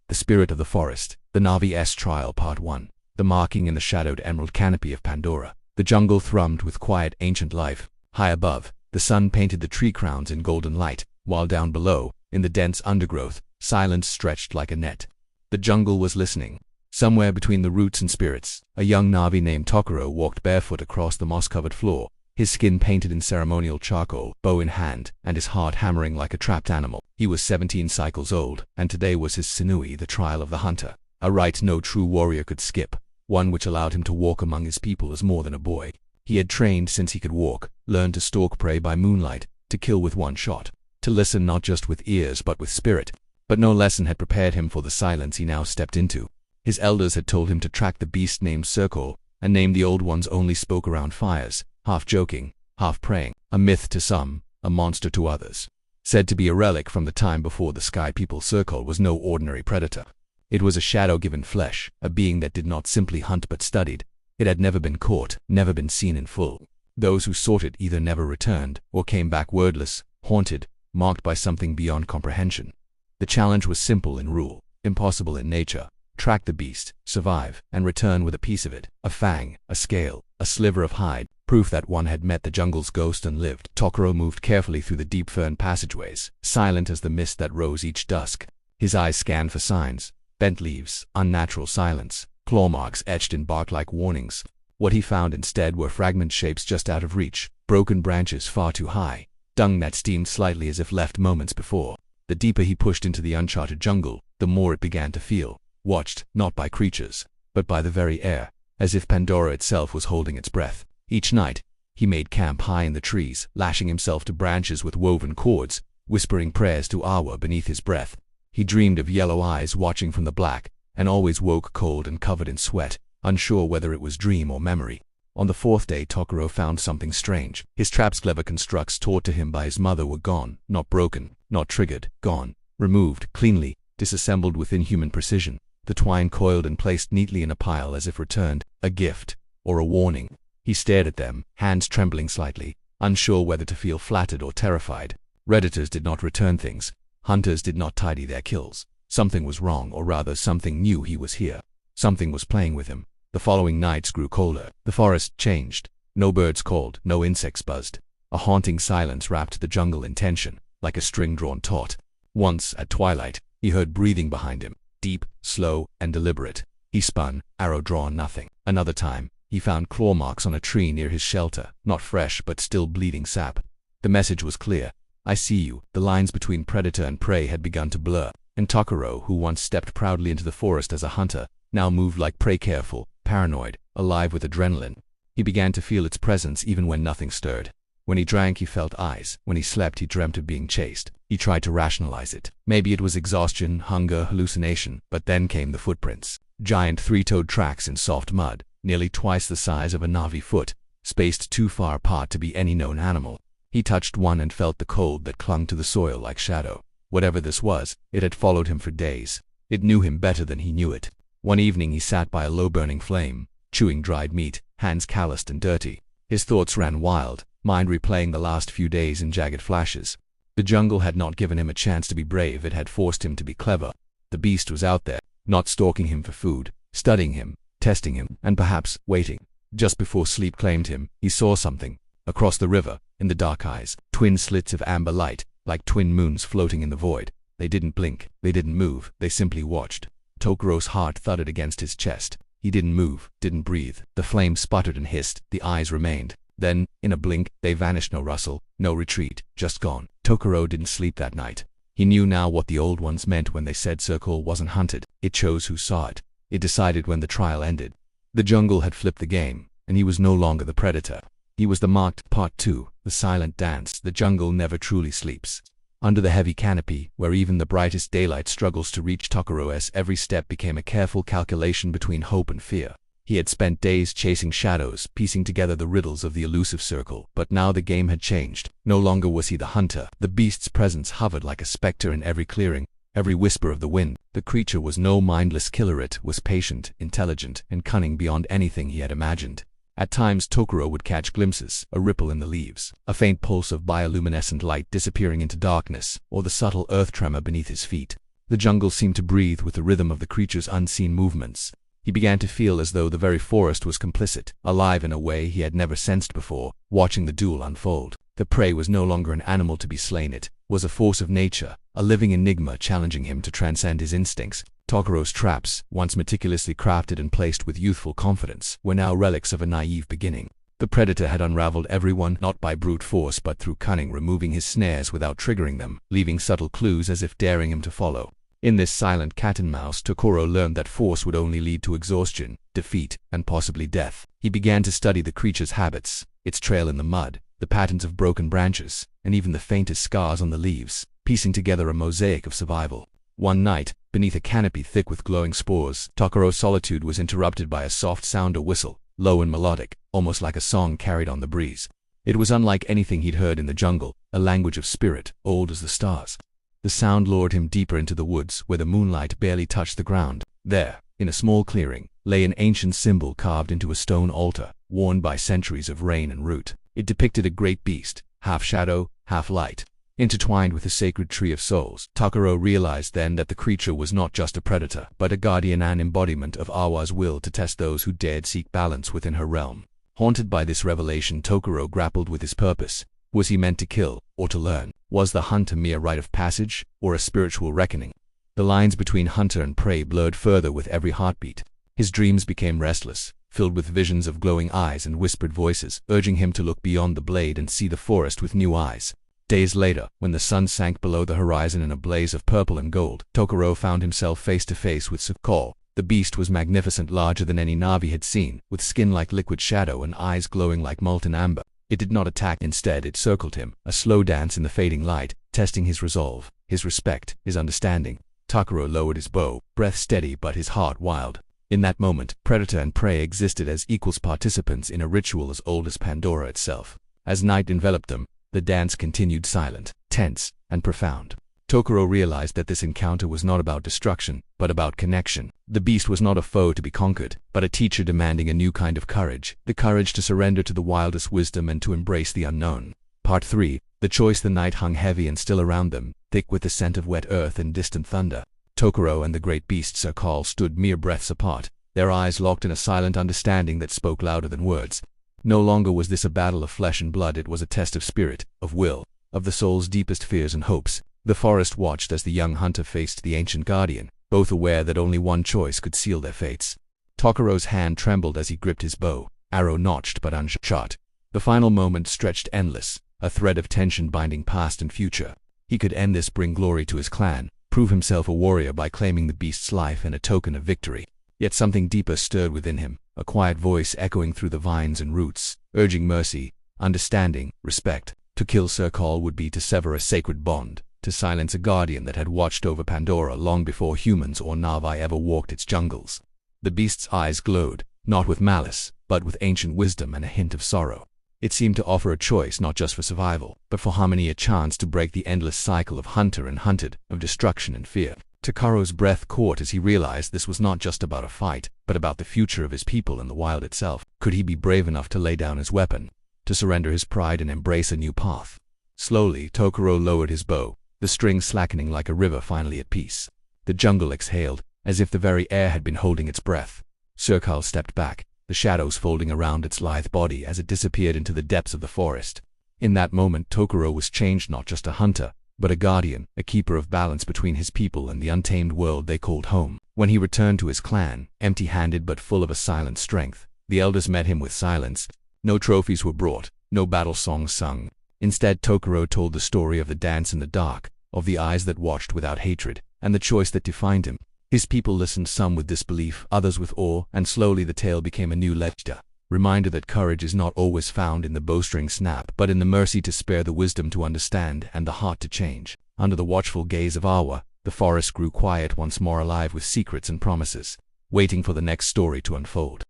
The Spirit of the Forest. The Navi's Trial Part 1. The marking in the shadowed emerald canopy of Pandora. The jungle thrummed with quiet ancient life. High above, the sun painted the tree crowns in golden light, while down below, in the dense undergrowth, silence stretched like a net. The jungle was listening. Somewhere between the roots and spirits, a young Navi named Tokoro walked barefoot across the moss-covered floor, his skin painted in ceremonial charcoal, bow in hand, and his heart hammering like a trapped animal. He was 17 cycles old, and today was his Sinui, the trial of the hunter. A rite no true warrior could skip, one which allowed him to walk among his people as more than a boy. He had trained since he could walk, learned to stalk prey by moonlight, to kill with one shot, to listen not just with ears but with spirit. But no lesson had prepared him for the silence he now stepped into. His elders had told him to track the beast named Circle, a name the old ones only spoke around fires, half joking, half praying, a myth to some, a monster to others. Said to be a relic from the time before the sky people. Circle was no ordinary predator. It was a shadow-given flesh, a being that did not simply hunt but studied. It had never been caught, never been seen in full. Those who sought it either never returned, or came back wordless, haunted, marked by something beyond comprehension. The challenge was simple in rule, impossible in nature. Track the beast, survive, and return with a piece of it, a fang, a scale, a sliver of hide, proof that one had met the jungle's ghost and lived. Tokoro moved carefully through the deep fern passageways, silent as the mist that rose each dusk. His eyes scanned for signs, bent leaves, unnatural silence, claw marks etched in bark like warnings. What he found instead were fragment shapes just out of reach, broken branches far too high, dung that steamed slightly as if left moments before. The deeper he pushed into the uncharted jungle, the more it began to feel watched, not by creatures, but by the very air, as if Pandora itself was holding its breath. Each night, he made camp high in the trees, lashing himself to branches with woven cords, whispering prayers to Awa beneath his breath. He dreamed of yellow eyes watching from the black, and always woke cold and covered in sweat, unsure whether it was dream or memory. On the fourth day, Tokoro found something strange. His trap's clever constructs taught to him by his mother were gone, not broken, not triggered, gone, removed, cleanly, disassembled with inhuman precision. The twine coiled and placed neatly in a pile as if returned, a gift, or a warning. He stared at them, hands trembling slightly, unsure whether to feel flattered or terrified. Redditors did not return things. Hunters did not tidy their kills. Something was wrong, or rather something knew he was here. Something was playing with him. The following nights grew colder. The forest changed. No birds called, no insects buzzed. A haunting silence wrapped the jungle in tension, like a string drawn taut. Once, at twilight, he heard breathing behind him. Deep, slow, and deliberate. He spun, arrow drawn, nothing. Another time, he found claw marks on a tree near his shelter, not fresh but still bleeding sap. The message was clear. I see you. The lines between predator and prey had begun to blur, and Tokoro, who once stepped proudly into the forest as a hunter, now moved like prey, careful, paranoid, alive with adrenaline. He began to feel its presence even when nothing stirred. When he drank, he felt eyes. When he slept, he dreamt of being chased. He tried to rationalize it. Maybe it was exhaustion, hunger, hallucination. But then came the footprints. Giant three-toed tracks in soft mud, nearly twice the size of a Navi foot, spaced too far apart to be any known animal. He touched one and felt the cold that clung to the soil like shadow. Whatever this was, it had followed him for days. It knew him better than he knew it. One evening he sat by a low-burning flame, chewing dried meat, hands calloused and dirty. His thoughts ran wild, mind replaying the last few days in jagged flashes. The jungle had not given him a chance to be brave, it had forced him to be clever. The beast was out there, not stalking him for food, studying him, testing him, and perhaps waiting. Just before sleep claimed him, he saw something. Across the river, in the dark eyes, twin slits of amber light, like twin moons floating in the void. They didn't blink, they didn't move, they simply watched. Tokoro's heart thudded against his chest. He didn't move, didn't breathe. The flame sputtered and hissed, the eyes remained. Then, in a blink, they vanished. No rustle, no retreat, just gone. Tokoro didn't sleep that night. He knew now what the old ones meant when they said Circle wasn't hunted. It chose who saw it. It decided when the trial ended. The jungle had flipped the game, and he was no longer the predator. He was the marked. Part 2, the silent dance. The jungle never truly sleeps. Under the heavy canopy, where even the brightest daylight struggles to reach, Tokoro's every step became a careful calculation between hope and fear. He had spent days chasing shadows, piecing together the riddles of the elusive Circle, but now the game had changed. No longer was he the hunter. The beast's presence hovered like a specter in every clearing, every whisper of the wind. The creature was no mindless killer, it was patient, intelligent, and cunning beyond anything he had imagined. At times Tokoro would catch glimpses, a ripple in the leaves, a faint pulse of bioluminescent light disappearing into darkness, or the subtle earth tremor beneath his feet. The jungle seemed to breathe with the rhythm of the creature's unseen movements. He began to feel as though the very forest was complicit, alive in a way he had never sensed before, watching the duel unfold. The prey was no longer an animal to be slain, it was a force of nature, a living enigma challenging him to transcend his instincts. Tokuro's traps, once meticulously crafted and placed with youthful confidence, were now relics of a naive beginning. The predator had unraveled everyone, not by brute force but through cunning, removing his snares without triggering them, leaving subtle clues as if daring him to follow. In this silent cat-and-mouse, Tokuro learned that force would only lead to exhaustion, defeat, and possibly death. He began to study the creature's habits, its trail in the mud, the patterns of broken branches, and even the faintest scars on the leaves, piecing together a mosaic of survival. One night, beneath a canopy thick with glowing spores, Tokuro's solitude was interrupted by a soft sound, a whistle, low and melodic, almost like a song carried on the breeze. It was unlike anything he'd heard in the jungle, a language of spirit, old as the stars. The sound lured him deeper into the woods, where the moonlight barely touched the ground. There, in a small clearing, lay an ancient symbol carved into a stone altar, worn by centuries of rain and root. It depicted a great beast, half shadow, half light, intertwined with the sacred tree of souls. Tokuro realized then that the creature was not just a predator, but a guardian and embodiment of Awa's will to test those who dared seek balance within her realm. Haunted by this revelation, Tokuro grappled with his purpose. Was he meant to kill, or to learn? Was the hunt a mere rite of passage, or a spiritual reckoning? The lines between hunter and prey blurred further with every heartbeat. His dreams became restless, filled with visions of glowing eyes and whispered voices, urging him to look beyond the blade and see the forest with new eyes. Days later, when the sun sank below the horizon in a blaze of purple and gold, Tokuro found himself face to face with Suko. The beast was magnificent, larger than any Navi had seen, with skin like liquid shadow and eyes glowing like molten amber. It did not attack, instead it circled him, a slow dance in the fading light, testing his resolve, his respect, his understanding. Tokuro lowered his bow, breath steady but his heart wild. In that moment, predator and prey existed as equals, participants in a ritual as old as Pandora itself. As night enveloped them, the dance continued, silent, tense, and profound. Tokuro realized that this encounter was not about destruction, but about connection. The beast was not a foe to be conquered, but a teacher demanding a new kind of courage, the courage to surrender to the wildest wisdom and to embrace the unknown. Part 3. The choice. The night hung heavy and still around them, thick with the scent of wet earth and distant thunder. Tokuro and the great beast Sakal stood mere breaths apart, their eyes locked in a silent understanding that spoke louder than words. No longer was this a battle of flesh and blood, it was a test of spirit, of will, of the soul's deepest fears and hopes. The forest watched as the young hunter faced the ancient guardian, both aware that only one choice could seal their fates. Tokuro's hand trembled as he gripped his bow, arrow notched but unshot. The final moment stretched endless, a thread of tension binding past and future. He could end this, bring glory to his clan, prove himself a warrior by claiming the beast's life and a token of victory. Yet something deeper stirred within him, a quiet voice echoing through the vines and roots, urging mercy, understanding, respect. To kill Sakal would be to sever a sacred bond, to silence a guardian that had watched over Pandora long before humans or Navi ever walked its jungles. The beast's eyes glowed, not with malice, but with ancient wisdom and a hint of sorrow. It seemed to offer a choice not just for survival, but for harmony, a chance to break the endless cycle of hunter and hunted, of destruction and fear. Tokuro's breath caught as he realized this was not just about a fight, but about the future of his people and the wild itself. Could he be brave enough to lay down his weapon, to surrender his pride and embrace a new path? Slowly, Tokuro lowered his bow, the string slackening like a river finally at peace. The jungle exhaled, as if the very air had been holding its breath. Sakal stepped back, the shadows folding around its lithe body as it disappeared into the depths of the forest. In that moment, Tokuro was changed, not just a hunter, but a guardian, a keeper of balance between his people and the untamed world they called home. When he returned to his clan, empty-handed but full of a silent strength, the elders met him with silence. No trophies were brought, no battle songs sung. Instead, Tokuro told the story of the dance in the dark, of the eyes that watched without hatred, and the choice that defined him. His people listened, some with disbelief, others with awe, and slowly the tale became a new legend. Reminder that courage is not always found in the bowstring snap, but in the mercy to spare, the wisdom to understand, and the heart to change. Under the watchful gaze of Awa, the forest grew quiet, once more alive with secrets and promises, waiting for the next story to unfold.